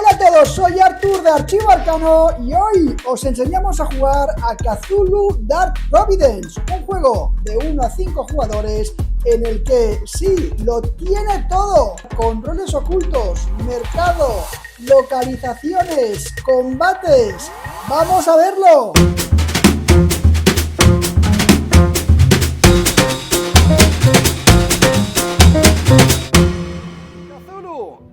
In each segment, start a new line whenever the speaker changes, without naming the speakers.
Hola a todos, soy Artur de Archivo Arcano y hoy os enseñamos a jugar a Cthulhu Dark Providence, un juego de 1 a 5 jugadores en el que sí, lo tiene todo, con roles ocultos, mercado, localizaciones, combates. ¡Vamos a verlo!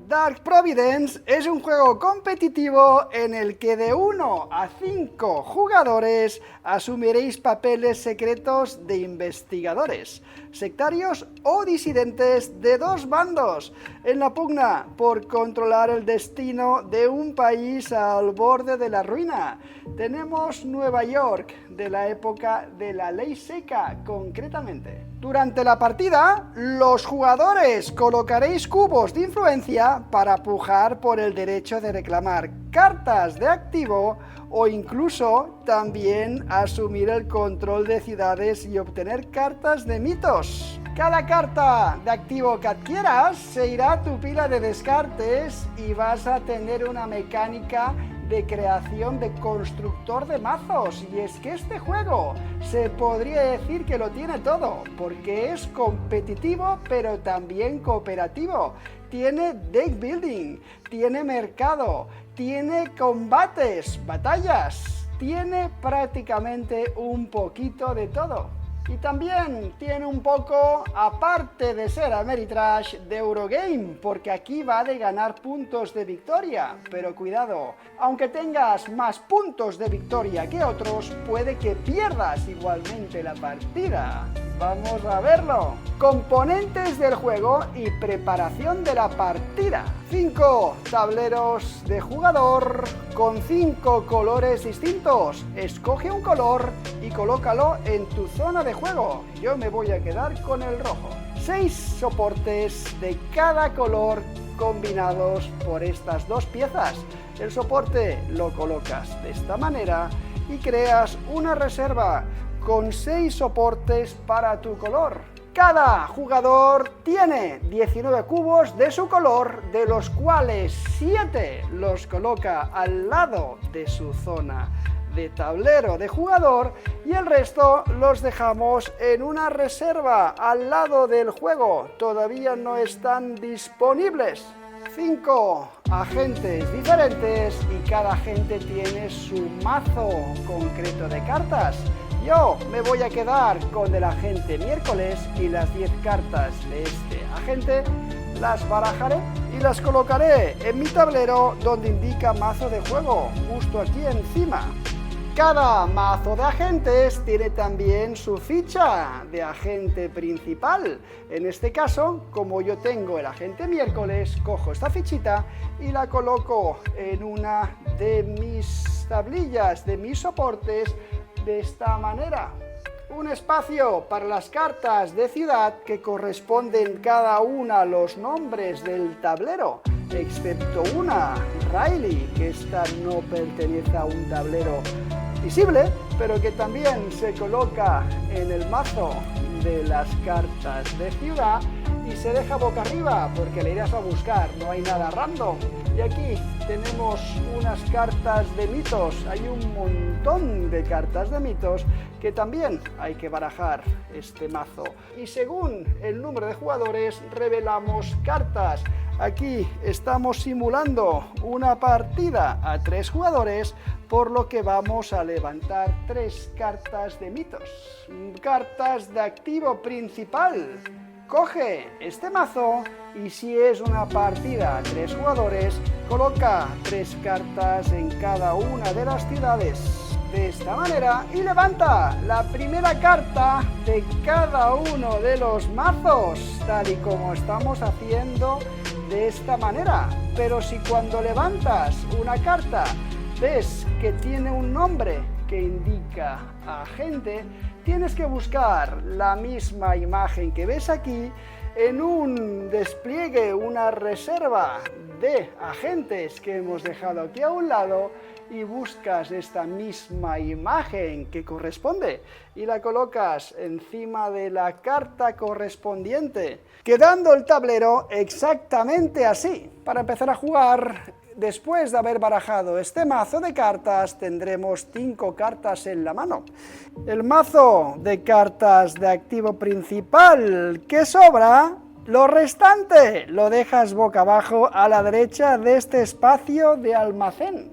Dark Providence es un juego competitivo en el que de 1 a 5 jugadores asumiréis papeles secretos de investigadores, sectarios o disidentes de dos bandos en la pugna por controlar el destino de un país al borde de la ruina. Tenemos Nueva York de la época de la ley seca, concretamente. Durante la partida, los jugadores colocaréis cubos de influencia para pujar por el derecho de reclamar cartas de activo o incluso también asumir el control de ciudades y obtener cartas de mitos. Cada carta de activo que adquieras se irá a tu pila de descartes y vas a tener una mecánica de creación de constructor de mazos. Y es que este juego se podría decir que lo tiene todo, porque es competitivo pero también cooperativo. Tiene deck building, tiene mercado, tiene combates, batallas, tiene prácticamente un poquito de todo. Y también tiene un poco, aparte de ser Ameritrash, de Eurogame, porque aquí va de ganar puntos de victoria. Pero cuidado, aunque tengas más puntos de victoria que otros, puede que pierdas igualmente la partida. Vamos a verlo. Componentes del juego y preparación de la partida. 5 tableros de jugador con 5 colores distintos. Escoge un color y colócalo en tu zona de juego. Yo me voy a quedar con el rojo. 6 soportes de cada color combinados por estas dos piezas. El soporte lo colocas de esta manera y creas una reserva con 6 soportes para tu color. Cada jugador tiene 19 cubos de su color, de los cuales 7 los coloca al lado de su zona de tablero de jugador y el resto los dejamos en una reserva al lado del juego. Todavía no están disponibles. 5 agentes diferentes y cada agente tiene su mazo concreto de cartas. Yo me voy a quedar con el agente miércoles y las 10 cartas de este agente las barajaré y las colocaré en mi tablero donde indica mazo de juego, justo aquí encima. Cada mazo de agentes tiene también su ficha de agente principal. En este caso, como yo tengo el agente miércoles, cojo esta fichita y la coloco en una de mis tablillas, de mis soportes, de esta manera. Un espacio para las cartas de ciudad que corresponden cada una a los nombres del tablero, excepto una, Riley, que esta no pertenece a un tablero visible, pero que también se coloca en el mazo de las cartas de ciudad y se deja boca arriba porque le irás a buscar, no hay nada random. Y aquí tenemos unas cartas de mitos, hay un montón de cartas de mitos que también hay que barajar este mazo. Y según el número de jugadores revelamos cartas. Aquí estamos simulando una partida a 3 jugadores, por lo que vamos a levantar 3 cartas de mitos. Cartas de activo principal. Coge este mazo y si es una partida a 3 jugadores, coloca 3 cartas en cada una de las ciudades de esta manera y levanta la primera carta de cada uno de los mazos, tal y como estamos haciendo de esta manera. Pero si cuando levantas una carta ves que tiene un nombre que indica agente, tienes que buscar la misma imagen que ves aquí en un despliegue, una reserva de agentes que hemos dejado aquí a un lado y buscas esta misma imagen que corresponde y la colocas encima de la carta correspondiente, quedando el tablero exactamente así. Para empezar a jugar después de haber barajado este mazo de cartas, tendremos 5 cartas en la mano. El mazo de cartas de activo principal que sobra, lo restante lo dejas boca abajo a la derecha de este espacio de almacén.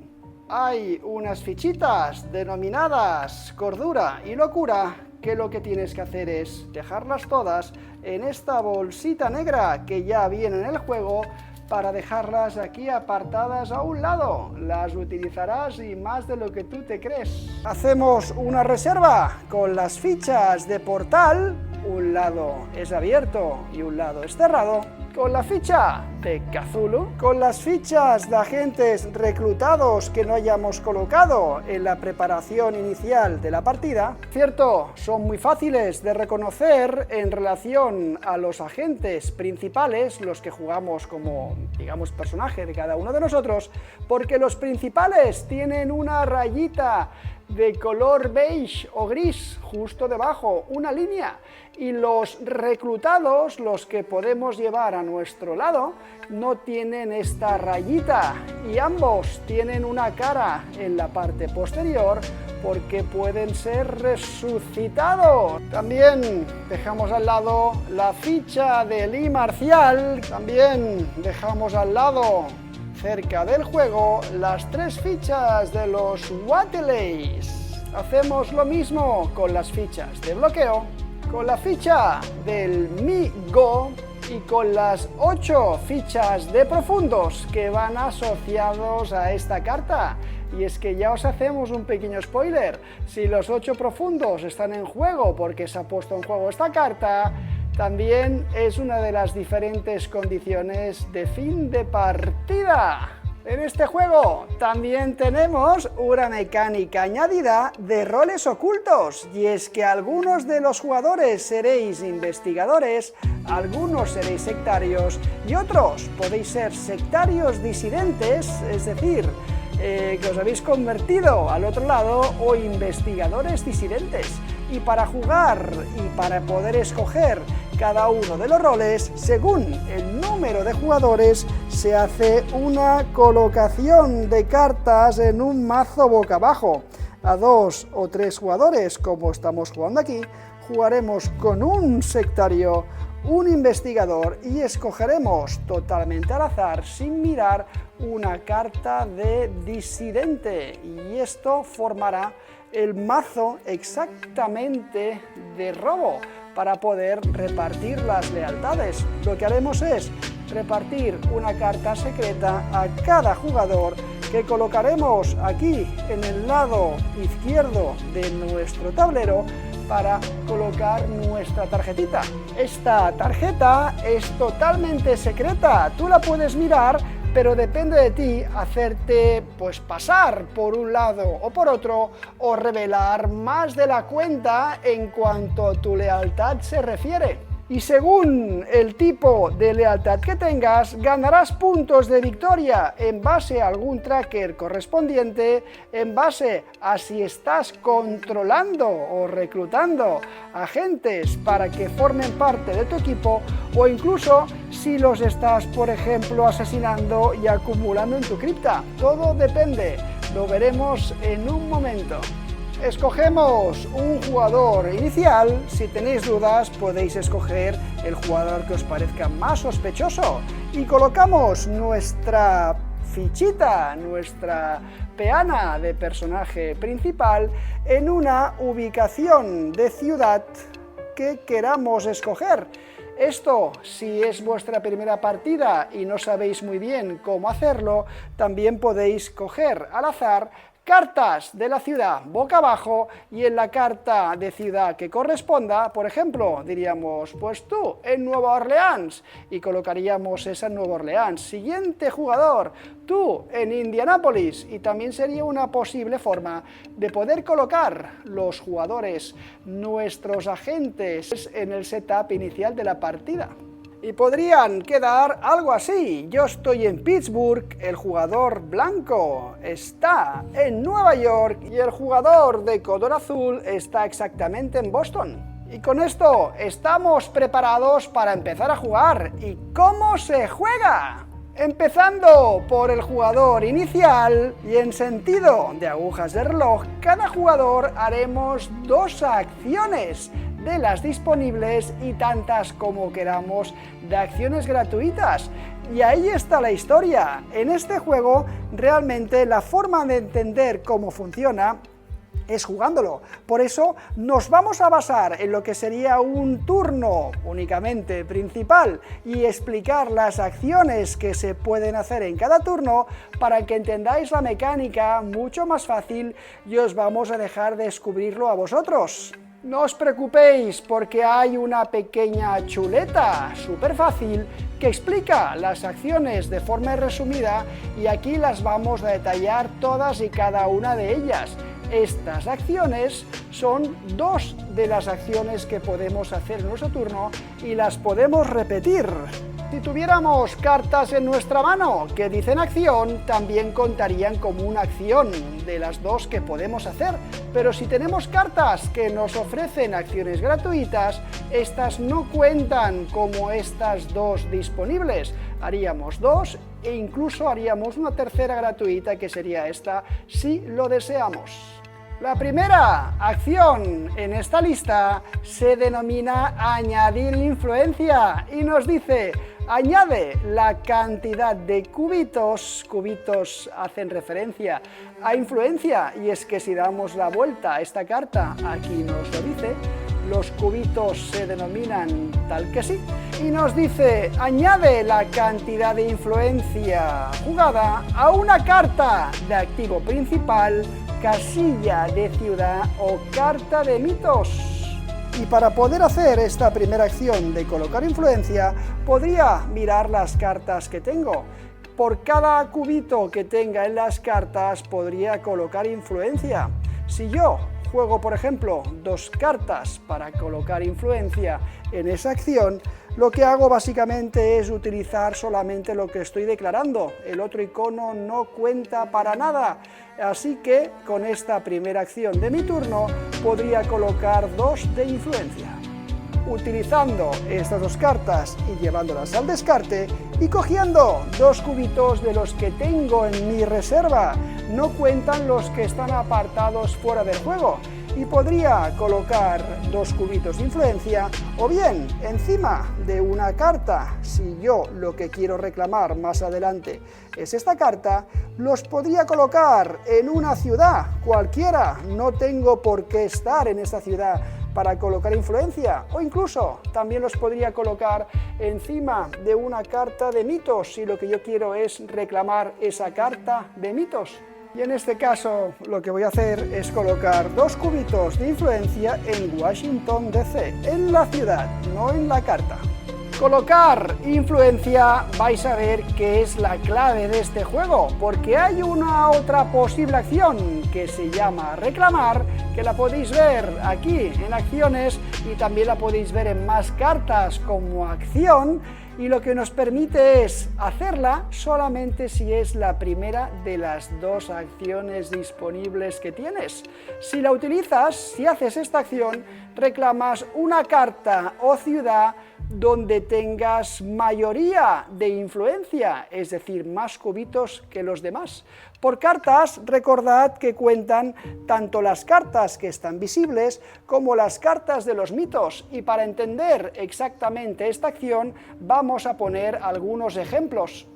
Hay unas fichitas denominadas Cordura y Locura, que lo que tienes que hacer es dejarlas todas en esta bolsita negra que ya viene en el juego, para dejarlas aquí apartadas a un lado. Las utilizarás y más de lo que tú te crees. Hacemos una reserva con las fichas de portal, un lado es abierto y un lado es cerrado, con la ficha de Cthulhu, con las fichas de agentes reclutados que no hayamos colocado en la preparación inicial de la partida. Cierto, son muy fáciles de reconocer en relación a los agentes principales, los que jugamos como, digamos, personaje de cada uno de nosotros, porque los principales tienen una rayita de color beige o gris justo debajo, una línea, y los reclutados, los que podemos llevar a nuestro lado, no tienen esta rayita, y ambos tienen una cara en la parte posterior porque pueden ser resucitados. También dejamos al lado la ficha de Lee Marcial, también dejamos al lado, cerca del juego, las 3 fichas de los Wattleys. Hacemos lo mismo con las fichas de bloqueo, con la ficha del Mi Go y con las 8 fichas de profundos que van asociados a esta carta. Y es que ya os hacemos un pequeño spoiler: si los 8 profundos están en juego porque se ha puesto en juego esta carta, también es una de las diferentes condiciones de fin de partida. En este juego también tenemos una mecánica añadida de roles ocultos, y es que algunos de los jugadores seréis investigadores, algunos seréis sectarios y otros podéis ser sectarios disidentes, es decir, que os habéis convertido al otro lado, o investigadores disidentes. Y para jugar y para poder escoger cada uno de los roles, según el número de jugadores, se hace una colocación de cartas en un mazo boca abajo. A 2 o 3 jugadores, como estamos jugando aquí, jugaremos con un sectario, un investigador, y escogeremos totalmente al azar, sin mirar, una carta de disidente, y esto formará el mazo exactamente de robo para poder repartir las lealtades. Lo que haremos es repartir una carta secreta a cada jugador, que colocaremos aquí en el lado izquierdo de nuestro tablero para colocar nuestra tarjetita. Esta tarjeta es totalmente secreta, tú la puedes mirar, pero depende de ti hacerte pasar por un lado o por otro, o revelar más de la cuenta en cuanto a tu lealtad se refiere. Y según el tipo de lealtad que tengas, ganarás puntos de victoria en base a algún tracker correspondiente, en base a si estás controlando o reclutando agentes para que formen parte de tu equipo, o incluso si los estás, por ejemplo, asesinando y acumulando en tu cripta. Todo depende, lo veremos en un momento. Escogemos un jugador inicial. Si tenéis dudas, podéis escoger el jugador que os parezca más sospechoso, y colocamos nuestra fichita, nuestra peana de personaje principal, en una ubicación de ciudad que queramos escoger. Esto, si es vuestra primera partida y no sabéis muy bien cómo hacerlo, también podéis coger al azar cartas de la ciudad boca abajo, y en la carta de ciudad que corresponda, por ejemplo, diríamos, pues tú en Nueva Orleans, y colocaríamos esa en Nueva Orleans. Siguiente jugador, tú en Indianápolis, y también sería una posible forma de poder colocar los jugadores, nuestros agentes, en el setup inicial de la partida. Y podrían quedar algo así: yo estoy en Pittsburgh, el jugador blanco está en Nueva York y el jugador de color azul está exactamente en Boston. Y con esto estamos preparados para empezar a jugar. ¿Y cómo se juega? Empezando por el jugador inicial y en sentido de agujas de reloj, cada jugador haremos 2 acciones de las disponibles y tantas como queramos de acciones gratuitas. Y ahí está la historia. En este juego realmente la forma de entender cómo funciona es jugándolo. Por eso nos vamos a basar en lo que sería un turno únicamente principal y explicar las acciones que se pueden hacer en cada turno para que entendáis la mecánica mucho más fácil y os vamos a dejar descubrirlo a vosotros. No os preocupéis porque hay una pequeña chuleta súper fácil que explica las acciones de forma resumida y aquí las vamos a detallar todas y cada una de ellas. Estas acciones son 2 de las acciones que podemos hacer en nuestro turno y las podemos repetir. Si tuviéramos cartas en nuestra mano que dicen acción, también contarían como una acción de las 2 que podemos hacer, pero si tenemos cartas que nos ofrecen acciones gratuitas, estas no cuentan como estas 2 disponibles. Haríamos 2 e incluso haríamos una tercera gratuita que sería esta si lo deseamos. La primera acción en esta lista se denomina añadir influencia y nos dice añade la cantidad de cubitos, cubitos hacen referencia a influencia y es que si damos la vuelta a esta carta, aquí nos lo dice, los cubitos se denominan tal que sí, y nos dice añade la cantidad de influencia jugada a una carta de activo principal, casilla de ciudad o carta de mitos. Y para poder hacer esta primera acción de colocar influencia, podría mirar las cartas que tengo. Por cada cubito que tenga en las cartas podría colocar influencia. Si yo juego, por ejemplo, 2 cartas para colocar influencia en esa acción, lo que hago básicamente es utilizar solamente lo que estoy declarando. El otro icono no cuenta para nada. Así que con esta primera acción de mi turno podría colocar 2 de influencia. Utilizando estas 2 cartas y llevándolas al descarte y cogiendo 2 cubitos de los que tengo en mi reserva. No cuentan los que están apartados fuera del juego y podría colocar 2 cubitos de influencia o bien encima de una carta, si yo lo que quiero reclamar más adelante es esta carta, los podría colocar en una ciudad cualquiera, no tengo por qué estar en esta ciudad para colocar influencia, o incluso también los podría colocar encima de una carta de mitos si lo que yo quiero es reclamar esa carta de mitos. Y en este caso lo que voy a hacer es colocar 2 cubitos de influencia en Washington DC, en la ciudad, no en la carta. Colocar influencia vais a ver que es la clave de este juego, porque hay una otra posible acción que se llama reclamar, que la podéis ver aquí en acciones y también la podéis ver en más cartas como acción, y lo que nos permite es hacerla solamente si es la primera de las 2 acciones disponibles que tienes. Si la utilizas, si haces esta acción, reclamas una carta o ciudad donde tengas mayoría de influencia, es decir, más cubitos que los demás. Por cartas, recordad que cuentan tanto las cartas que están visibles como las cartas de los mitos, y para entender exactamente esta acción vamos a poner algunos ejemplos.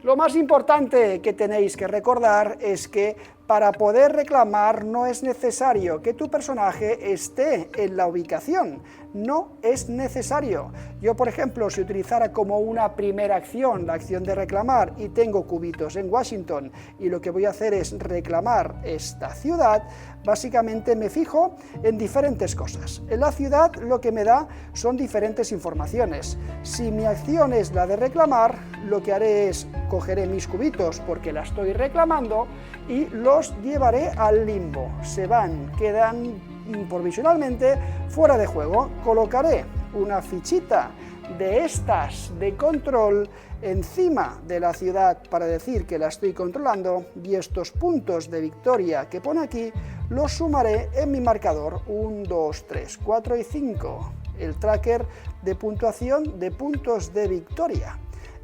Lo más importante que tenéis que recordar es que para poder reclamar no es necesario que tu personaje esté en la ubicación, no es necesario. Yo, por ejemplo, si utilizara como una primera acción la acción de reclamar y tengo cubitos en Washington y lo que voy a hacer es reclamar esta ciudad, básicamente me fijo en diferentes cosas. En la ciudad lo que me da son diferentes informaciones. Si mi acción es la de reclamar, lo que haré es cogeré mis cubitos porque la estoy reclamando y los llevaré al limbo. Se van, quedan provisionalmente fuera de juego. Colocaré una fichita de estas de control encima de la ciudad para decir que la estoy controlando y estos puntos de victoria que pone aquí los sumaré en mi marcador 1, 2, 3, 4 y 5, el tracker de puntuación de puntos de victoria.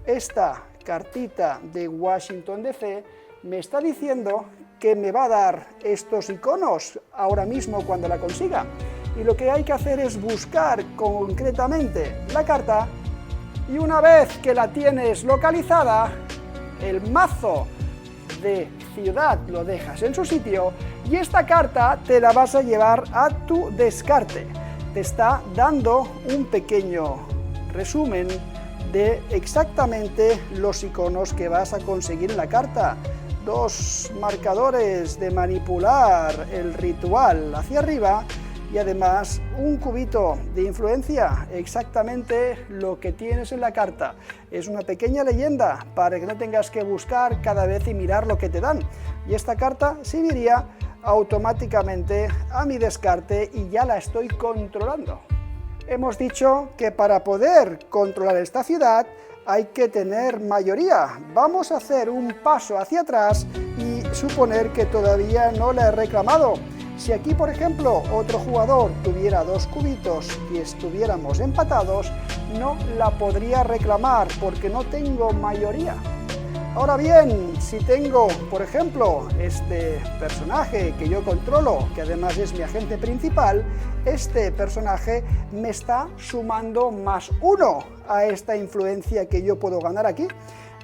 Esta cartita de Washington DC, me está diciendo que me va a dar estos iconos ahora mismo cuando la consiga. Y lo que hay que hacer es buscar concretamente la carta, y una vez que la tienes localizada, el mazo de ciudad lo dejas en su sitio y esta carta te la vas a llevar a tu descarte. Te está dando un pequeño resumen de exactamente los iconos que vas a conseguir en la carta. 2 marcadores de manipular el ritual hacia arriba y además un cubito de influencia, exactamente lo que tienes en la carta. Es una pequeña leyenda para que no tengas que buscar cada vez y mirar lo que te dan. Y esta carta se iría automáticamente a mi descarte y ya la estoy controlando. Hemos dicho que para poder controlar esta ciudad hay que tener mayoría. Vamos a hacer un paso hacia atrás y suponer que todavía no la he reclamado. Si aquí, por ejemplo, otro jugador tuviera 2 cubitos y estuviéramos empatados, no la podría reclamar porque no tengo mayoría. Ahora bien, si tengo, por ejemplo, este personaje que yo controlo, que además es mi agente principal, este personaje me está sumando +1 a esta influencia que yo puedo ganar aquí.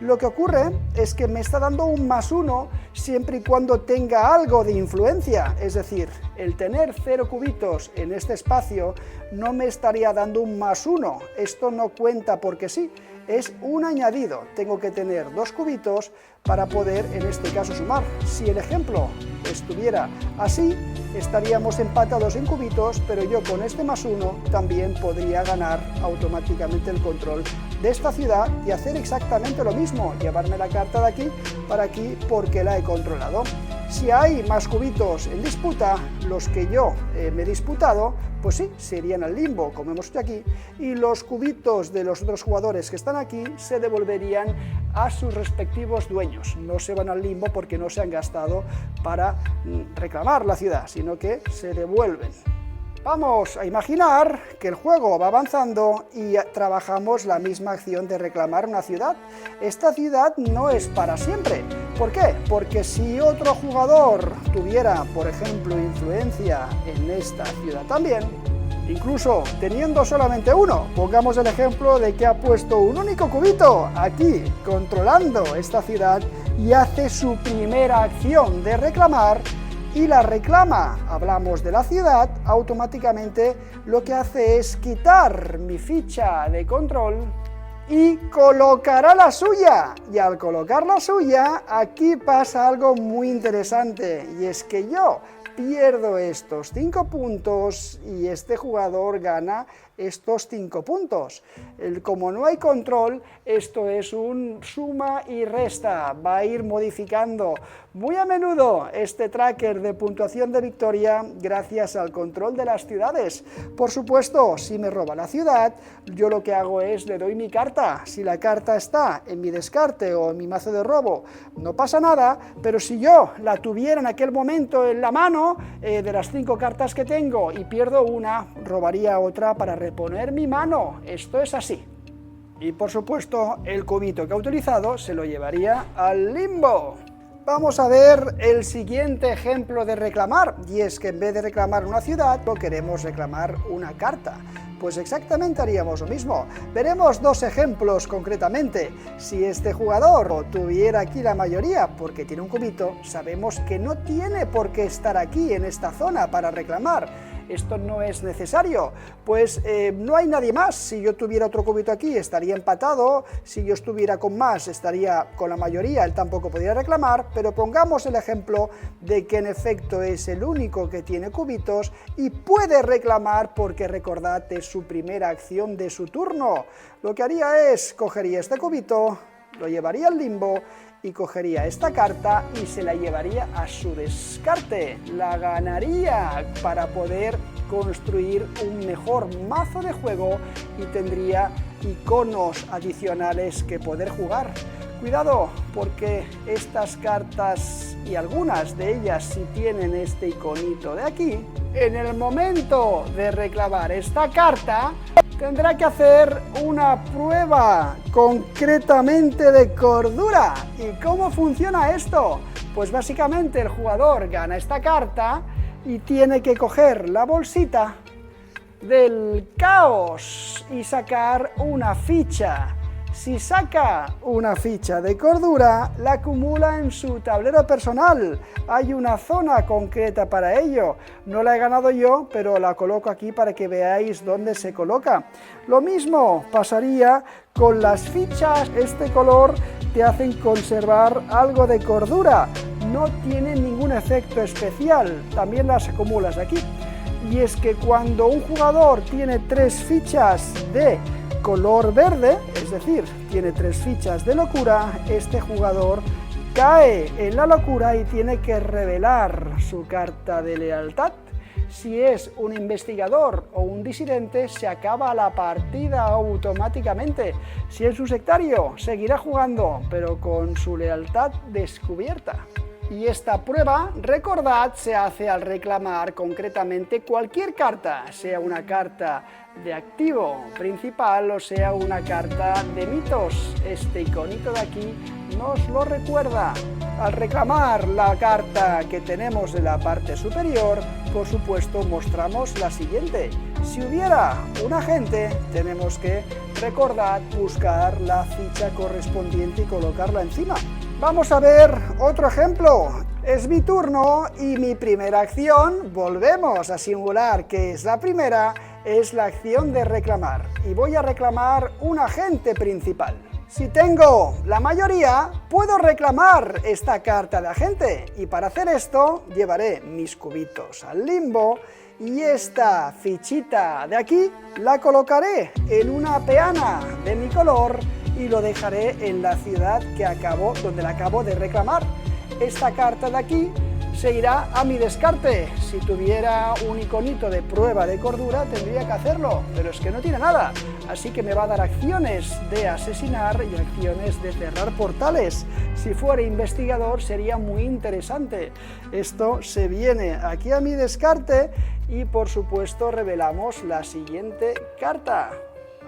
Lo que ocurre es que me está dando un +1 siempre y cuando tenga algo de influencia, es decir, el tener 0 cubitos en este espacio no me estaría dando un +1, esto no cuenta porque sí, es un añadido, tengo que tener 2 cubitos para poder en este caso sumar. Si el ejemplo estuviera así, estaríamos empatados en cubitos, pero yo con este +1 también podría ganar automáticamente el control de esta ciudad y hacer exactamente lo mismo, llevarme la carta de aquí para aquí porque la he controlado. Si hay más cubitos en disputa, los que yo me he disputado, pues sí, se irían al limbo, como hemos hecho aquí, y los cubitos de los otros jugadores que están aquí se devolverían a sus respectivos dueños. No se van al limbo porque no se han gastado para reclamar la ciudad, sino que se devuelven. Vamos a imaginar que el juego va avanzando y trabajamos la misma acción de reclamar una ciudad. Esta ciudad no es para siempre. ¿Por qué? Porque si otro jugador tuviera, por ejemplo, influencia en esta ciudad también, incluso teniendo solamente uno, pongamos el ejemplo de que ha puesto un único cubito aquí, controlando esta ciudad, y hace su primera acción de reclamar, y la reclama, hablamos de la ciudad, automáticamente lo que hace es quitar mi ficha de control y colocará la suya. Y al colocar la suya, aquí pasa algo muy interesante, y es que yo pierdo estos 5 puntos y este jugador gana estos 5 puntos. Como no hay control, esto es un suma y resta, va a ir modificando muy a menudo este tracker de puntuación de victoria gracias al control de las ciudades. Por supuesto, si me roba la ciudad, yo lo que hago es le doy mi carta. Si la carta está en mi descarte o en mi mazo de robo, no pasa nada, pero si yo la tuviera en aquel momento en la mano, de las 5 cartas que tengo y pierdo una, robaría otra para reponer mi mano. Esto es así. Y por supuesto, el cubito que ha utilizado se lo llevaría al limbo. Vamos a ver el siguiente ejemplo de reclamar, y es que en vez de reclamar una ciudad, lo queremos reclamar una carta. Pues exactamente haríamos lo mismo. Veremos 2 ejemplos concretamente. Si este jugador tuviera aquí la mayoría porque tiene un cubito, sabemos que no tiene por qué estar aquí en esta zona para reclamar. Esto no es necesario, pues no hay nadie más. Si yo tuviera otro cubito aquí, estaría empatado. Si yo estuviera con más, estaría con la mayoría, él tampoco podría reclamar, pero pongamos el ejemplo de que en efecto es el único que tiene cubitos y puede reclamar porque recordad, es su primera acción de su turno. Lo que haría es, cogería este cubito, lo llevaría al limbo y cogería esta carta y se la llevaría a su descarte. La ganaría para poder construir un mejor mazo de juego y tendría iconos adicionales que poder jugar. Cuidado, porque estas cartas, y algunas de ellas sí tienen este iconito de aquí, en el momento de reclamar esta carta, tendrá que hacer una prueba concretamente de cordura. ¿Y cómo funciona esto? Pues básicamente el jugador gana esta carta y tiene que coger la bolsita del caos y sacar una ficha. Si saca una ficha de cordura, la acumula en su tablero personal. Hay una zona concreta para ello. No la he ganado yo, pero la coloco aquí para que veáis dónde se coloca. Lo mismo pasaría con las fichas. Este color te hacen conservar algo de cordura. No tiene ningún efecto especial. También las acumulas aquí. Y es que cuando un jugador tiene 3 fichas de color verde, es decir, tiene 3 fichas de locura, este jugador cae en la locura y tiene que revelar su carta de lealtad. Si es un investigador o un disidente, se acaba la partida automáticamente. Si es un sectario, seguirá jugando, pero con su lealtad descubierta. Y esta prueba, recordad, se hace al reclamar concretamente cualquier carta, sea una carta de activo principal o sea una carta de mitos. Este iconito de aquí nos lo recuerda. Al reclamar la carta que tenemos en la parte superior, por supuesto mostramos la siguiente. Si hubiera un agente, tenemos que, recordad, buscar la ficha correspondiente y colocarla encima. Vamos a ver otro ejemplo. Es mi turno y mi primera acción, volvemos a simular que es la primera, es la acción de reclamar. Y voy a reclamar un agente principal. Si tengo la mayoría, puedo reclamar esta carta de agente. Y para hacer esto, llevaré mis cubitos al limbo y esta fichita de aquí la colocaré en una peana de mi color y lo dejaré en la ciudad donde la acabo de reclamar. Esta carta de aquí se irá a mi descarte. Si tuviera un iconito de prueba de cordura, tendría que hacerlo, pero es que no tiene nada. Así que me va a dar acciones de asesinar y acciones de cerrar portales. Si fuera investigador sería muy interesante. Esto se viene aquí a mi descarte y por supuesto revelamos la siguiente carta.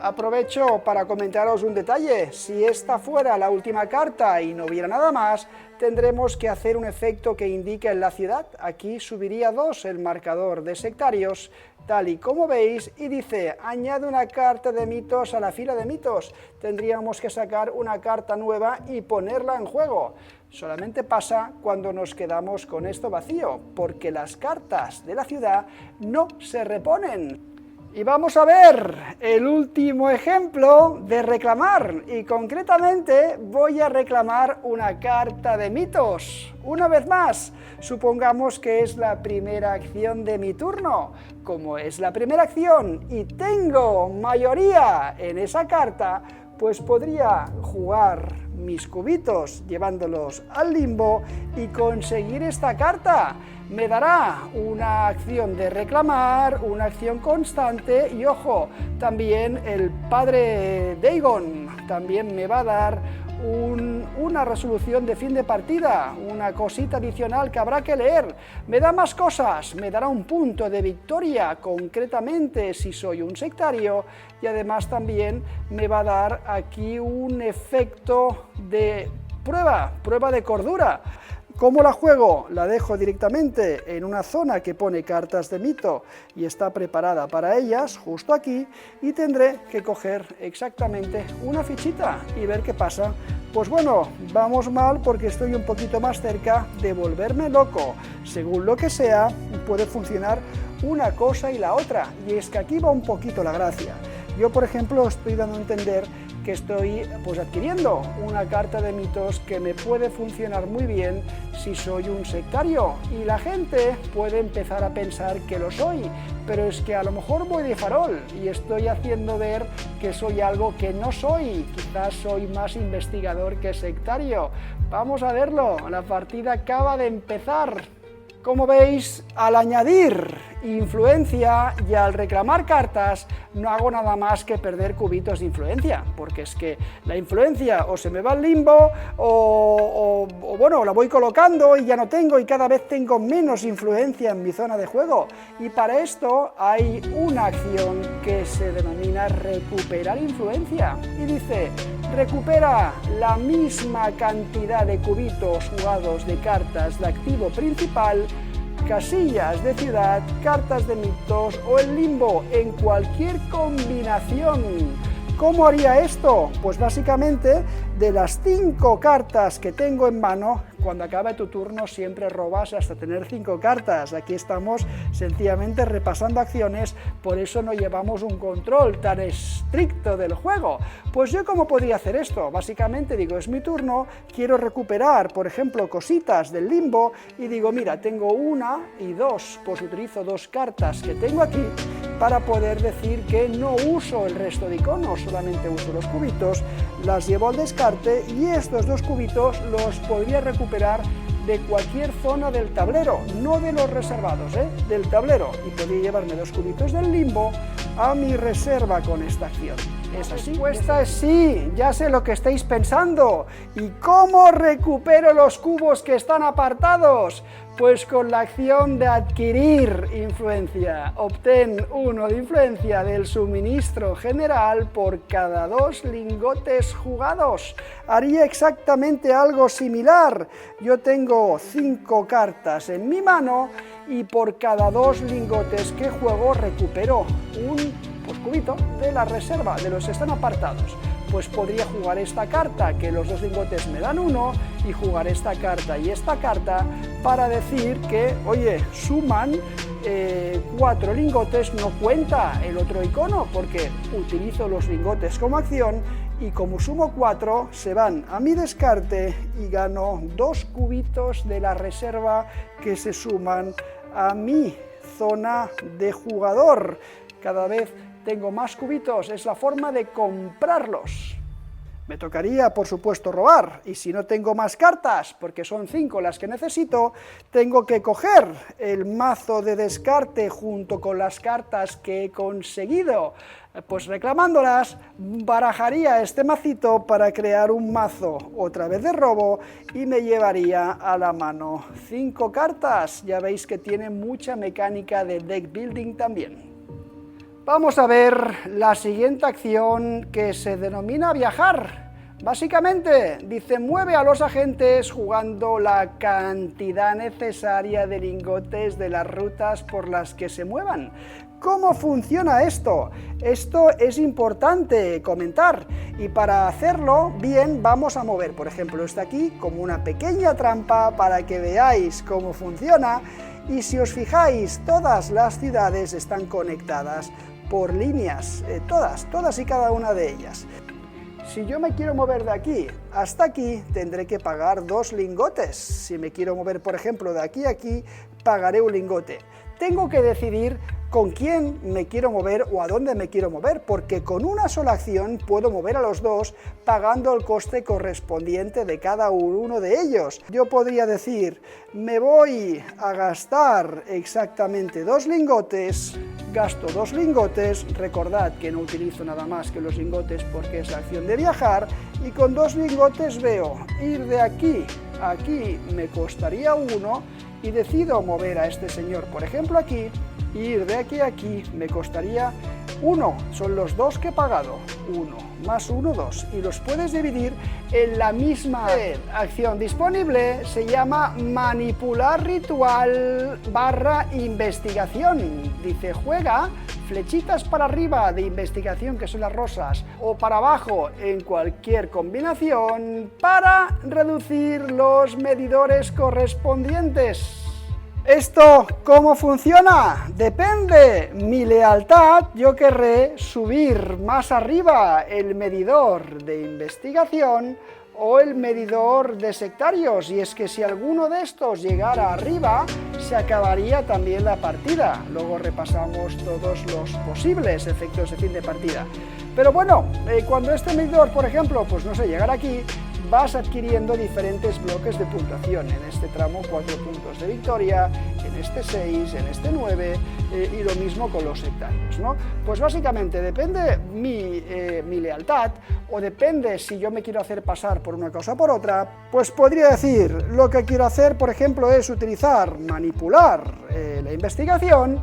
Aprovecho para comentaros un detalle. Si esta fuera la última carta y no hubiera nada más, tendremos que hacer un efecto que indique en la ciudad. Aquí subiría 2 el marcador de sectarios, tal y como veis, y dice, añade una carta de mitos a la fila de mitos. Tendríamos que sacar una carta nueva y ponerla en juego. Solamente pasa cuando nos quedamos con esto vacío, porque las cartas de la ciudad no se reponen. Y vamos a ver el último ejemplo de reclamar, y concretamente voy a reclamar una carta de mitos. Una vez más, supongamos que es la primera acción de mi turno. Como es la primera acción y tengo mayoría en esa carta, pues podría jugar mis cubitos llevándolos al limbo y conseguir esta carta. Me dará una acción de reclamar, una acción constante y, ojo, también el padre Dagon también me va a dar una resolución de fin de partida, una cosita adicional que habrá que leer. Me da más cosas, me dará un punto de victoria, concretamente si soy un sectario, y además también me va a dar aquí un efecto de prueba de cordura. ¿Cómo la juego? La dejo directamente en una zona que pone cartas de mito y está preparada para ellas, justo aquí, y tendré que coger exactamente una fichita y ver qué pasa. Pues bueno, vamos mal porque estoy un poquito más cerca de volverme loco. Según lo que sea, puede funcionar una cosa y la otra, y es que aquí va un poquito la gracia. Yo, por ejemplo, estoy dando a entender que estoy adquiriendo una carta de mitos que me puede funcionar muy bien si soy un sectario, y la gente puede empezar a pensar que lo soy, pero es que a lo mejor voy de farol y estoy haciendo ver que soy algo que no soy. Quizás soy más investigador que sectario. Vamos a verlo, la partida acaba de empezar. Como veis, al añadir influencia, y al reclamar cartas no hago nada más que perder cubitos de influencia, porque es que la influencia o se me va al limbo o bueno, la voy colocando y ya no tengo, y cada vez tengo menos influencia en mi zona de juego. Y para esto hay una acción que se denomina recuperar influencia, y dice: recupera la misma cantidad de cubitos jugados de cartas de activo principal, casillas de ciudad, cartas de mitos o el limbo en cualquier combinación. ¿Cómo haría esto? Pues básicamente, de las 5 cartas que tengo en mano, cuando acabe tu turno siempre robas hasta tener 5 cartas. Aquí estamos sencillamente repasando acciones, por eso no llevamos un control tan estricto del juego. Pues yo, ¿cómo podría hacer esto? Básicamente digo, es mi turno, quiero recuperar, por ejemplo, cositas del limbo, y digo, mira, tengo 1 y 2, pues utilizo 2 cartas que tengo aquí para poder decir que no uso el resto de iconos, solamente uso los cubitos, las llevo al descarte, y estos 2 cubitos los podría recuperar de cualquier zona del tablero, no de los reservados, del tablero, y podría llevarme 2 cubitos del limbo a mi reserva con esta acción. ¿Es así? La respuesta es sí, ya sé lo que estáis pensando. ¿Y cómo recupero los cubos que están apartados? Pues con la acción de adquirir influencia. Obtén 1 de influencia del suministro general por cada 2 lingotes jugados. Haría exactamente algo similar. Yo tengo 5 cartas en mi mano y por cada 2 lingotes que juego recupero un cubito de la reserva, de los que están apartados. Pues podría jugar esta carta, que los 2 lingotes me dan 1, y jugar esta carta y esta carta para decir que, oye, suman 4 lingotes, no cuenta el otro icono, porque utilizo los lingotes como acción, y como sumo 4, se van a mi descarte y gano 2 cubitos de la reserva que se suman a mi zona de jugador. Cada vez tengo más cubitos, es la forma de comprarlos. Me tocaría, por supuesto, robar, y si no tengo más cartas, porque son 5 las que necesito, tengo que coger el mazo de descarte junto con las cartas que he conseguido. Pues reclamándolas, barajaría este macito para crear un mazo otra vez de robo, y me llevaría a la mano 5 cartas. Ya veis que tiene mucha mecánica de deck building también. Vamos a ver la siguiente acción, que se denomina viajar. Básicamente, dice, mueve a los agentes jugando la cantidad necesaria de lingotes de las rutas por las que se muevan. ¿Cómo funciona esto? Esto es importante comentar, y para hacerlo bien vamos a mover, por ejemplo, esto aquí como una pequeña trampa para que veáis cómo funciona. Y si os fijáis, todas las ciudades están conectadas por líneas, todas y cada una de ellas. Si yo me quiero mover de aquí hasta aquí, tendré que pagar 2 lingotes. Si me quiero mover, por ejemplo, de aquí a aquí, pagaré un lingote. Tengo que decidir con quién me quiero mover o a dónde me quiero mover, porque con una sola acción puedo mover a los 2 pagando el coste correspondiente de cada uno de ellos. Yo podría decir, me voy a gastar exactamente 2 lingotes, gasto 2 lingotes, recordad que no utilizo nada más que los lingotes porque es la acción de viajar, y con 2 lingotes veo ir de aquí a aquí me costaría 1, y decido mover a este señor, por ejemplo, aquí, y ir de aquí a aquí me costaría 1, son los 2 que he pagado, 1 más 1, 2, y los puedes dividir en la misma acción disponible. Se llama manipular ritual / investigación. Dice, juega flechitas para arriba de investigación, que son las rosas, o para abajo en cualquier combinación para reducir los medidores correspondientes. ¿Esto cómo funciona? Depende. Mi lealtad, yo querré subir más arriba el medidor de investigación o el medidor de sectarios, y es que si alguno de estos llegara arriba, se acabaría también la partida. Luego repasamos todos los posibles efectos de fin de partida. Pero bueno, cuando este medidor, por ejemplo, pues no sé, llegara aquí, vas adquiriendo diferentes bloques de puntuación. En este tramo 4 puntos de victoria, en este 6, en este 9 y lo mismo con los sectarios, ¿no? Pues básicamente depende mi lealtad o depende si yo me quiero hacer pasar por una cosa o por otra, pues podría decir, lo que quiero hacer, por ejemplo, es manipular la investigación,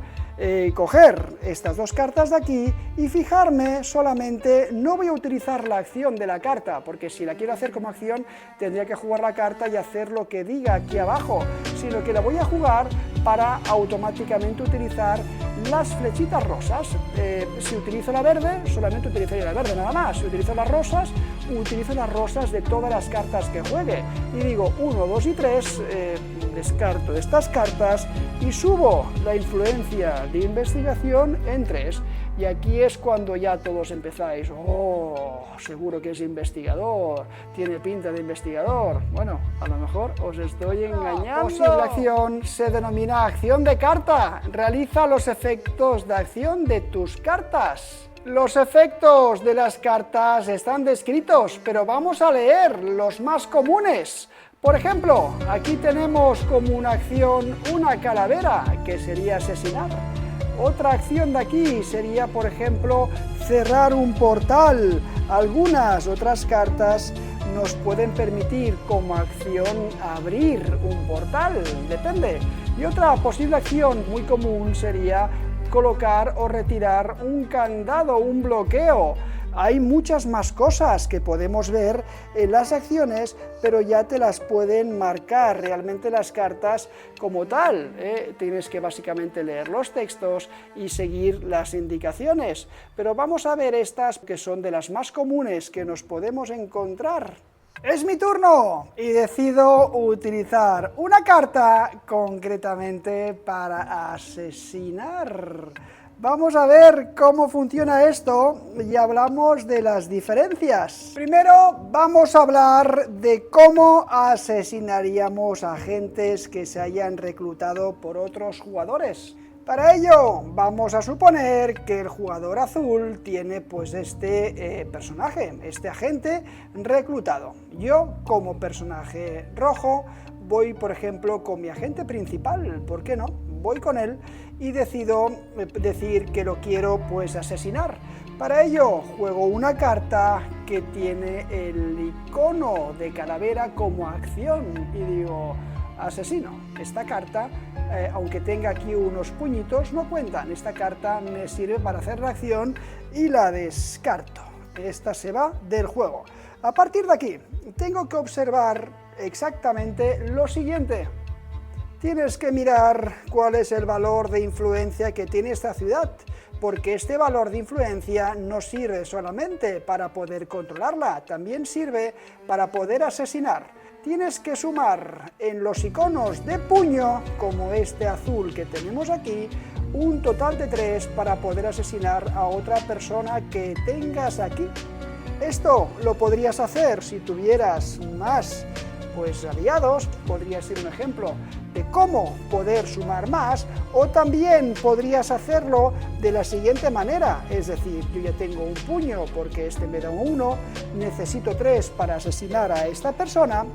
coger estas dos cartas de aquí y fijarme solamente, no voy a utilizar la acción de la carta, porque si la quiero hacer como acción tendría que jugar la carta y hacer lo que diga aquí abajo, sino que la voy a jugar para automáticamente utilizar las flechitas rosas. Si utilizo la verde, solamente utilizaría la verde nada más. Si utilizo las rosas, utilizo las rosas de todas las cartas que juegue. Y digo 1, 2 y 3, descarto estas cartas y subo la influencia de investigación en 3. Y aquí es cuando ya todos empezáis, oh, seguro que es investigador, tiene pinta de investigador. Bueno, a lo mejor os estoy engañando. Posible acción se denomina acción de carta. Realiza los efectos de acción de tus cartas. Los efectos de las cartas están descritos, pero vamos a leer los más comunes. Por ejemplo, aquí tenemos como una acción una calavera, que sería asesinar. Otra acción de aquí sería, por ejemplo, cerrar un portal. Algunas otras cartas nos pueden permitir como acción abrir un portal, depende. Y otra posible acción muy común sería colocar o retirar un candado, un bloqueo. Hay muchas más cosas que podemos ver en las acciones, pero ya te las pueden marcar realmente las cartas como tal. Tienes que básicamente leer los textos y seguir las indicaciones. Pero vamos a ver estas que son de las más comunes que nos podemos encontrar. Es mi turno y decido utilizar una carta concretamente para asesinar. Vamos a ver cómo funciona esto y hablamos de las diferencias. Primero vamos a hablar de cómo asesinaríamos a agentes que se hayan reclutado por otros jugadores. Para ello vamos a suponer que el jugador azul tiene pues este personaje, este agente reclutado. Yo como personaje rojo voy por ejemplo con mi agente principal, ¿por qué no? Voy con él y decido decir que lo quiero pues asesinar. Para ello juego una carta que tiene el icono de calavera como acción y digo asesino. Esta carta, aunque tenga aquí unos puñitos, no cuentan. Esta carta me sirve para hacer la acción y la descarto. Esta se va del juego. A partir de aquí tengo que observar exactamente lo siguiente. Tienes que mirar cuál es el valor de influencia que tiene esta ciudad, porque este valor de influencia no sirve solamente para poder controlarla, también sirve para poder asesinar. Tienes que sumar en los iconos de puño, como este azul que tenemos aquí, un total de 3 para poder asesinar a otra persona que tengas aquí. Esto lo podrías hacer si tuvieras más aliados, podría ser un ejemplo de cómo poder sumar más, o también podrías hacerlo de la siguiente manera, es decir, yo ya tengo un puño porque este me da un 1, necesito 3 para asesinar a esta persona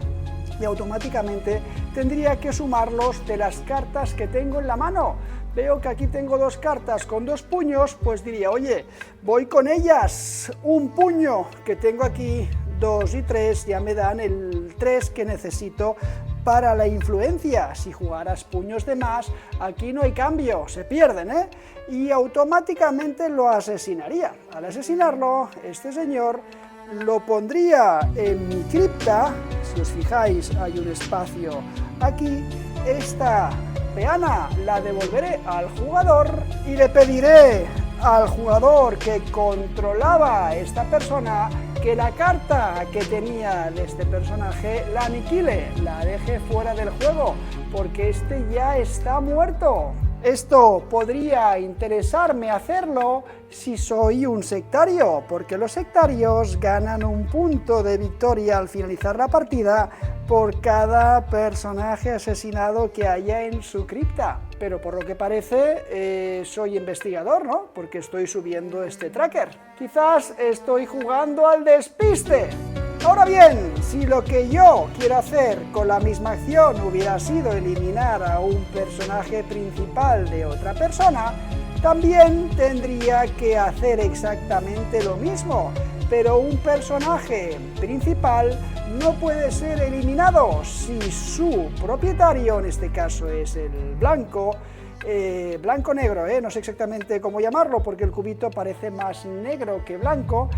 y automáticamente tendría que sumarlos de las cartas que tengo en la mano. Veo que aquí tengo 2 cartas con 2 puños, pues diría, oye, voy con ellas, un puño que tengo aquí, 2 y 3, ya me dan el 3 que necesito para la influencia. Si jugaras puños de más, aquí no hay cambio, se pierden, y automáticamente lo asesinaría. Al asesinarlo, este señor lo pondría en mi cripta. Si os fijáis, hay un espacio aquí. Esta peana la devolveré al jugador y le pediré al jugador que controlaba a esta persona que la carta que tenía de este personaje la aniquile, la deje fuera del juego, porque este ya está muerto. Esto podría interesarme hacerlo si soy un sectario, porque los sectarios ganan un punto de victoria al finalizar la partida por cada personaje asesinado que haya en su cripta. Pero por lo que parece soy investigador, ¿no? Porque estoy subiendo este tracker. Quizás estoy jugando al despiste. Ahora bien, si lo que yo quiero hacer con la misma acción hubiera sido eliminar a un personaje principal de otra persona, también tendría que hacer exactamente lo mismo, pero un personaje principal no puede ser eliminado si su propietario, en este caso es el blanco, blanco-negro, no sé exactamente cómo llamarlo porque el cubito parece más negro que blanco,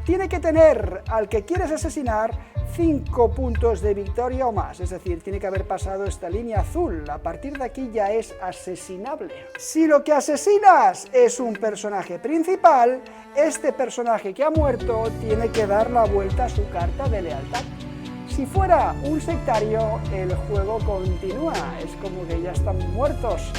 tiene que tener al que quieres asesinar 5 puntos de victoria o más, es decir, tiene que haber pasado esta línea azul, a partir de aquí ya es asesinable. Si lo que asesinas es un personaje principal, este personaje que ha muerto tiene que dar la vuelta a su carta de lealtad. Si fuera un sectario, el juego continúa, es como que ya están muertos.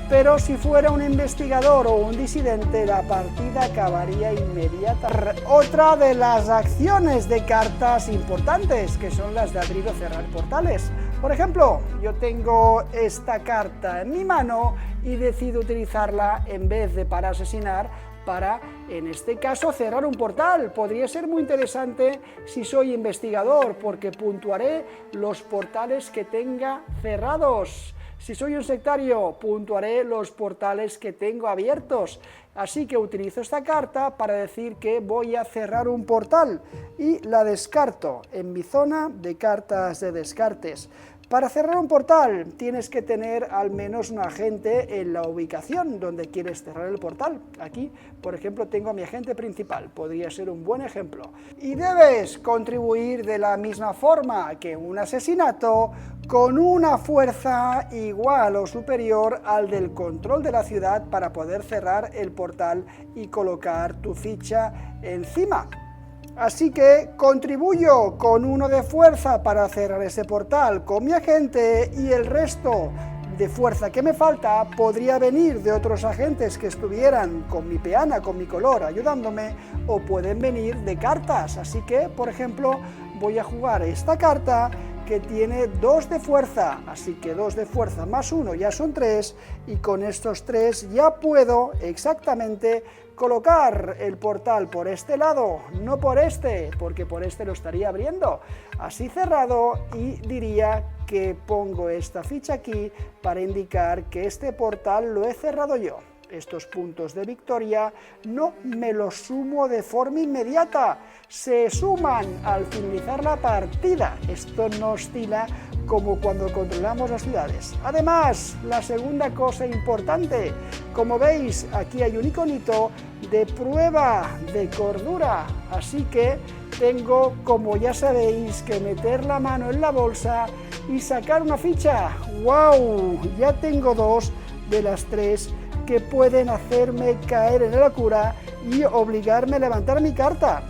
Pero si fuera un investigador o un disidente, la partida acabaría inmediata. Otra de las acciones de cartas importantes, que son las de abrir o cerrar portales. Por ejemplo, yo tengo esta carta en mi mano y decido utilizarla en vez de para asesinar, para, en este caso, cerrar un portal. Podría ser muy interesante si soy investigador, porque puntuaré los portales que tenga cerrados. Si soy un sectario, puntuaré los portales que tengo abiertos. Así que utilizo esta carta para decir que voy a cerrar un portal y la descarto en mi zona de cartas de descartes. Para cerrar un portal tienes que tener al menos un agente en la ubicación donde quieres cerrar el portal. Aquí, por ejemplo, tengo a mi agente principal, podría ser un buen ejemplo. Y debes contribuir de la misma forma que un asesinato, con una fuerza igual o superior al del control de la ciudad para poder cerrar el portal y colocar tu ficha encima. Así que contribuyo con 1 de fuerza para cerrar ese portal con mi agente y el resto de fuerza que me falta podría venir de otros agentes que estuvieran con mi peana, con mi color, ayudándome, o pueden venir de cartas. Así que, por ejemplo, voy a jugar esta carta que tiene 2 de fuerza, así que 2 de fuerza más 1 ya son 3, y con estos 3 ya puedo exactamente colocar el portal por este lado, no por este, porque por este lo estaría abriendo, así cerrado, y diría que pongo esta ficha aquí para indicar que este portal lo he cerrado yo. Estos puntos de victoria no me los sumo de forma inmediata, se suman al finalizar la partida. Esto no oscila como cuando controlamos las ciudades. Además, la segunda cosa importante, como veis, aquí hay un iconito de prueba de cordura, así que tengo, como ya sabéis, que meter la mano en la bolsa y sacar una ficha. ¡Wow! Ya tengo 2 de las 3 que pueden hacerme caer en la locura y obligarme a levantar mi carta.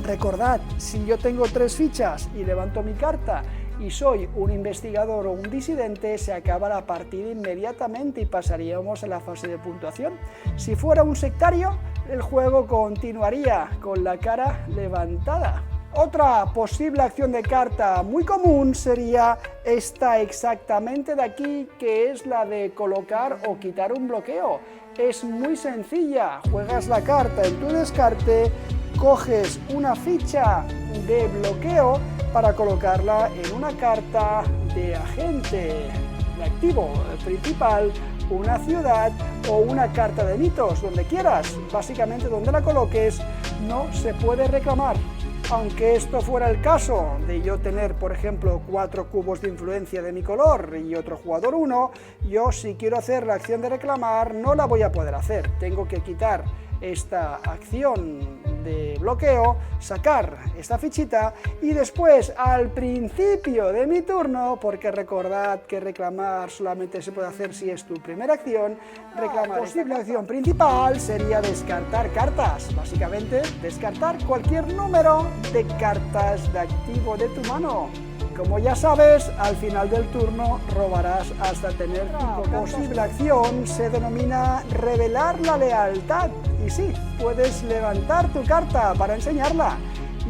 Recordad, si yo tengo 3 fichas y levanto mi carta y soy un investigador o un disidente, se acaba la partida inmediatamente y pasaríamos a la fase de puntuación. Si fuera un sectario, el juego continuaría con la cara levantada. Otra posible acción de carta muy común sería esta exactamente de aquí, que es la de colocar o quitar un bloqueo. Es muy sencilla, juegas la carta en tu descarte, coges una ficha de bloqueo para colocarla en una carta de agente, de activo principal, una ciudad o una carta de mitos, donde quieras. Básicamente donde la coloques no se puede reclamar. Aunque esto fuera el caso de yo tener, por ejemplo, 4 cubos de influencia de mi color y otro jugador 1, yo si quiero hacer la acción de reclamar no la voy a poder hacer. Tengo que quitar esta acción de bloqueo, sacar esta fichita y después al principio de mi turno, porque recordad que reclamar solamente se puede hacer si es tu primera acción, reclamar. Posible acción principal sería descartar cartas, básicamente descartar cualquier número de cartas de activo de tu mano. Como ya sabes, al final del turno robarás hasta tener 5 cartas. Posible acción se denomina revelar la lealtad. Y sí, puedes levantar tu carta para enseñarla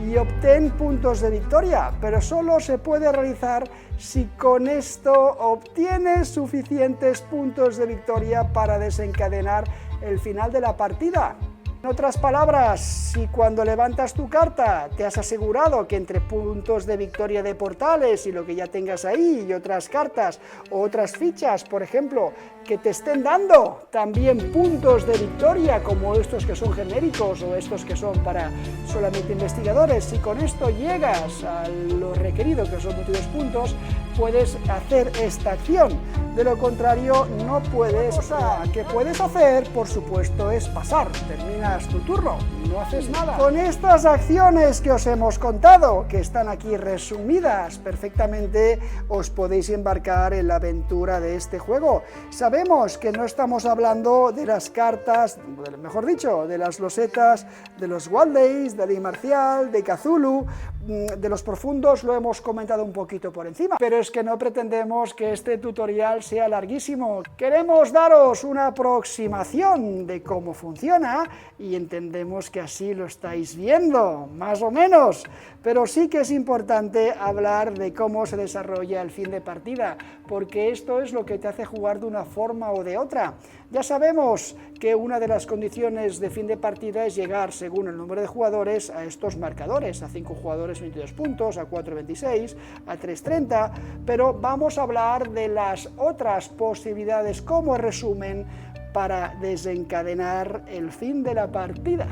y obtén puntos de victoria, pero solo se puede realizar si con esto obtienes suficientes puntos de victoria para desencadenar el final de la partida. En otras palabras, si cuando levantas tu carta te has asegurado que entre puntos de victoria de portales y lo que ya tengas ahí y otras cartas o otras fichas, por ejemplo, que te estén dando también puntos de victoria como estos que son genéricos o estos que son para solamente investigadores, si con esto llegas a lo requerido, que son 22 puntos, puedes hacer esta acción. De lo contrario, no puedes. O sea, que puedes hacer, por supuesto, es pasar. Terminas tu turno, no haces nada. Con estas acciones que os hemos contado, que están aquí resumidas perfectamente, os podéis embarcar en la aventura de este juego. Sabemos que no estamos hablando de las cartas, mejor dicho, de las losetas, de los Wilddays, de Ley Marcial, de Cthulhu, de los profundos lo hemos comentado un poquito por encima, pero es que no pretendemos que este tutorial sea larguísimo. Queremos daros una aproximación de cómo funciona y entendemos que así lo estáis viendo, más o menos, pero sí que es importante hablar de cómo se desarrolla el fin de partida, porque esto es lo que te hace jugar de una forma o de otra. Ya sabemos que una de las condiciones de fin de partida es llegar, según el número de jugadores, a estos marcadores, a 5 jugadores 22 puntos, a 4 26, a 3 30, pero vamos a hablar de las otras posibilidades como resumen para desencadenar el fin de la partida.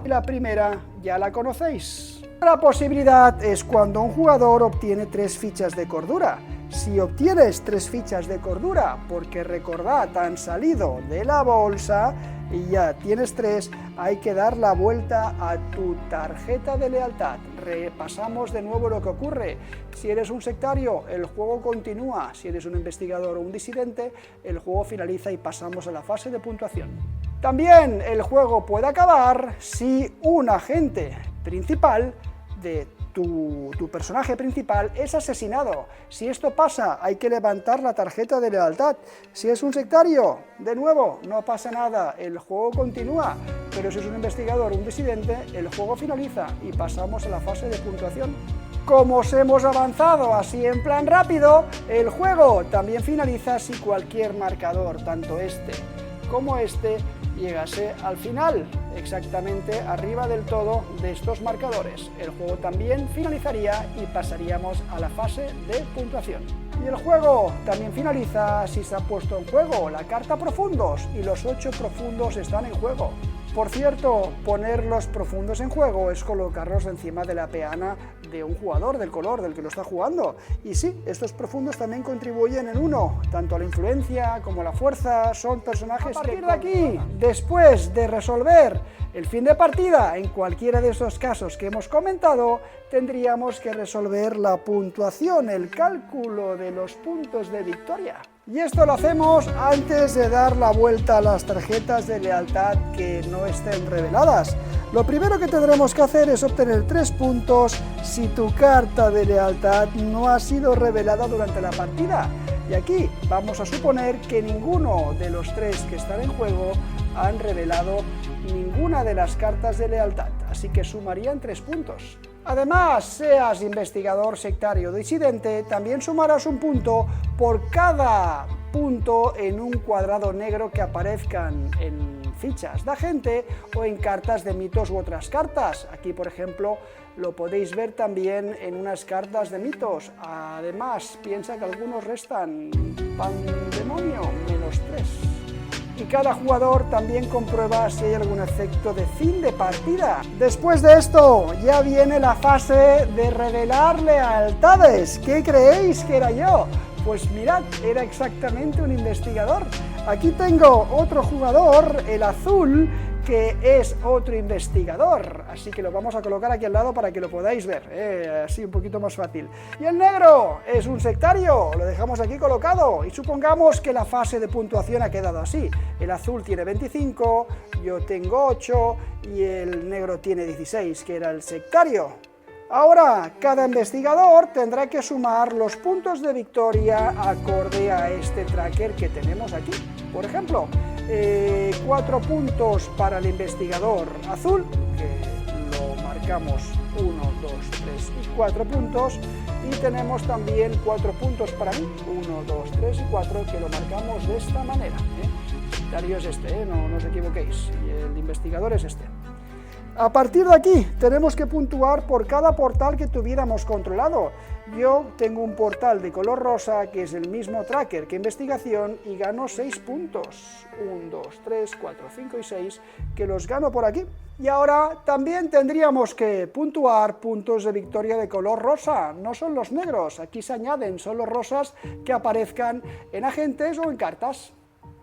La primera ya la conocéis. La posibilidad es cuando un jugador obtiene 3 fichas de cordura. Si obtienes 3 fichas de cordura, porque recordad, han salido de la bolsa y ya tienes 3, hay que dar la vuelta a tu tarjeta de lealtad. Repasamos de nuevo lo que ocurre. Si eres un sectario, el juego continúa. Si eres un investigador o un disidente, el juego finaliza y pasamos a la fase de puntuación. También el juego puede acabar si un agente principal de tu personaje principal es asesinado. Si esto pasa, hay que levantar la tarjeta de lealtad. Si es un sectario, de nuevo, no pasa nada, el juego continúa, pero si es un investigador o un disidente, el juego finaliza y pasamos a la fase de puntuación. Como os hemos avanzado así en plan rápido, el juego también finaliza si cualquier marcador, tanto este como este, llegase al final, exactamente arriba del todo de estos marcadores. El juego también finalizaría y pasaríamos a la fase de puntuación. Y el juego también finaliza si se ha puesto en juego la carta profundos y los 8 profundos están en juego. Por cierto, poner los profundos en juego es colocarlos encima de la peana de un jugador, del color del que lo está jugando. Y sí, estos profundos también contribuyen en uno, tanto a la influencia como a la fuerza, son personajes. A partir de aquí, después de resolver el fin de partida, en cualquiera de esos casos que hemos comentado, tendríamos que resolver la puntuación, el cálculo de los puntos de victoria. Y esto lo hacemos antes de dar la vuelta a las tarjetas de lealtad que no estén reveladas. Lo primero que tendremos que hacer es obtener 3 puntos si tu carta de lealtad no ha sido revelada durante la partida. Y aquí vamos a suponer que ninguno de los 3 que están en juego han revelado ninguna de las cartas de lealtad, así que sumarían 3 puntos. Además, seas investigador, sectario o disidente, también sumarás un punto por cada punto en un cuadrado negro que aparezcan en fichas de agente o en cartas de mitos u otras cartas. Aquí, por ejemplo, lo podéis ver también en unas cartas de mitos. Además, piensa que algunos restan pandemonio, -3. Y cada jugador también comprueba si hay algún efecto de fin de partida. Después de esto, ya viene la fase de revelar lealtades. ¿Qué creéis que era yo? Pues mirad, era exactamente un investigador. Aquí tengo otro jugador, el azul, que es otro investigador, así que lo vamos a colocar aquí al lado para que lo podáis ver, así un poquito más fácil. Y el negro es un sectario, lo dejamos aquí colocado, y supongamos que la fase de puntuación ha quedado así. El azul tiene 25, yo tengo 8, y el negro tiene 16, que era el sectario. Ahora, cada investigador tendrá que sumar los puntos de victoria acorde a este tracker que tenemos aquí. Por ejemplo, 4 puntos para el investigador azul, que lo marcamos 1, 2, 3 y 4 puntos, y tenemos también 4 puntos para mí, 1, 2, 3 y 4, que lo marcamos de esta manera. El sectario es este, no os equivoquéis, y el investigador es este. A partir de aquí, tenemos que puntuar por cada portal que tuviéramos controlado. Yo tengo un portal de color rosa, que es el mismo tracker que investigación, y gano 6 puntos. 1, 2, 3, 4, 5 y 6, que los gano por aquí. Y ahora también tendríamos que puntuar puntos de victoria de color rosa, no son los negros, aquí se añaden, son los rosas que aparezcan en agentes o en cartas.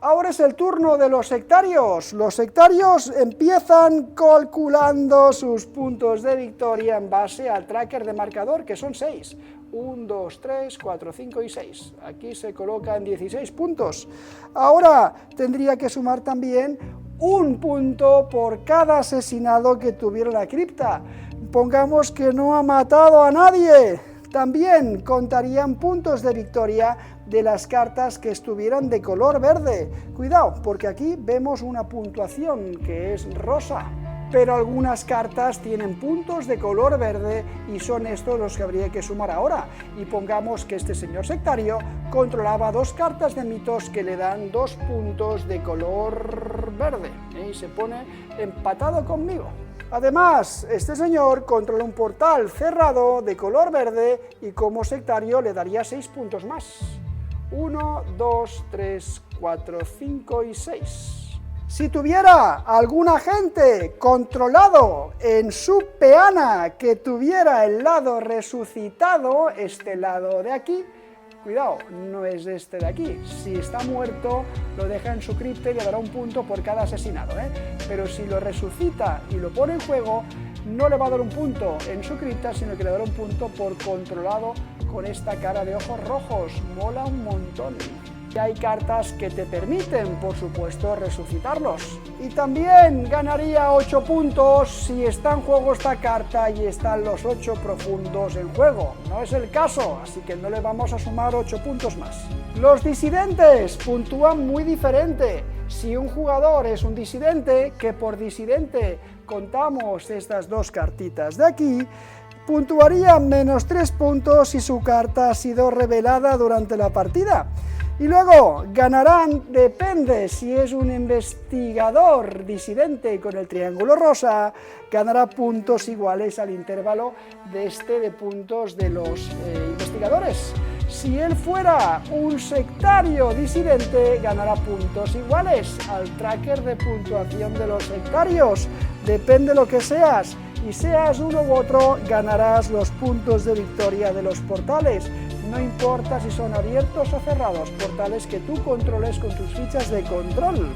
Ahora es el turno de los sectarios. Los sectarios empiezan calculando sus puntos de victoria en base al tracker de marcador, que son 6. 1, 2, 3, 4, 5 y 6. Aquí se colocan 16 puntos. Ahora tendría que sumar también un punto por cada asesinado que tuviera la cripta. Pongamos que no ha matado a nadie. También contarían puntos de victoria de las cartas que estuvieran de color verde. Cuidado, porque aquí vemos una puntuación que es rosa, pero algunas cartas tienen puntos de color verde y son estos los que habría que sumar ahora. Y pongamos que este señor sectario controlaba 2 cartas de mitos que le dan 2 puntos de color verde, y se pone empatado conmigo. Además, este señor controla un portal cerrado de color verde y como sectario le daría 6 puntos más. 1, 2, 3, 4, 5 y 6. Si tuviera algún agente controlado en su peana que tuviera el lado resucitado, este lado de aquí, cuidado, no es este de aquí. Si está muerto, lo deja en su cripta y le dará un punto por cada asesinado, Pero si lo resucita y lo pone en juego, no le va a dar un punto en su cripta, sino que le dará un punto por controlado con esta cara de ojos rojos. Mola un montón. Y hay cartas que te permiten, por supuesto, resucitarlos. Y también ganaría 8 puntos si está en juego esta carta y están los 8 profundos en juego. No es el caso, así que no le vamos a sumar 8 puntos más. Los disidentes puntúan muy diferente. Si un jugador es un disidente, que por disidente contamos estas 2 cartitas de aquí, puntuaría menos 3 puntos si su carta ha sido revelada durante la partida. Y luego ganarán, depende, si es un investigador disidente con el triángulo rosa, ganará puntos iguales al intervalo de puntos de los investigadores. Si él fuera un sectario disidente, ganará puntos iguales al tracker de puntuación de los sectarios. Depende de lo que seas, y seas uno u otro, ganarás los puntos de victoria de los portales. No importa si son abiertos o cerrados, portales que tú controles con tus fichas de control.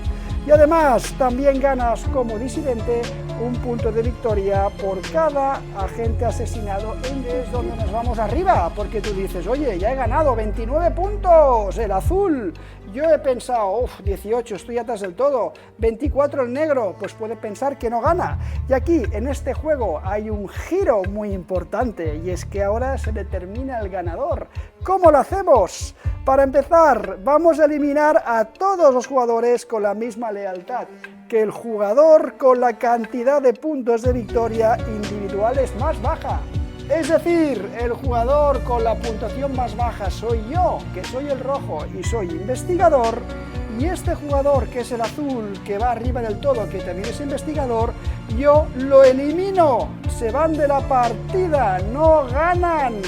Y además, también ganas como disidente un punto de victoria por cada agente asesinado. Es donde nos vamos arriba, porque tú dices, oye, ya he ganado 29 puntos, el azul. Yo he pensado, 18, estoy atrás del todo, 24 el negro, pues puede pensar que no gana. Y aquí, en este juego, hay un giro muy importante, y es que ahora se determina el ganador. ¿Cómo lo hacemos? Para empezar, vamos a eliminar a todos los jugadores con la misma lealtad, que el jugador con la cantidad de puntos de victoria individuales más baja. Es decir, el jugador con la puntuación más baja soy yo, que soy el rojo y soy investigador, y este jugador, que es el azul, que va arriba del todo, que también es investigador, yo lo elimino, se van de la partida, no ganan.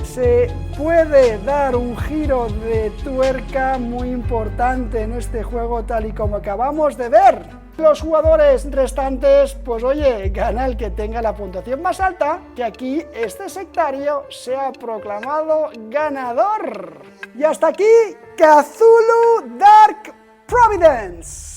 Se puede dar un giro de tuerca muy importante en este juego, tal y como acabamos de ver. Los jugadores restantes, pues oye, gana el que tenga la puntuación más alta, que aquí este sectario se ha proclamado ganador. Y hasta aquí, Cthulhu Dark Providence.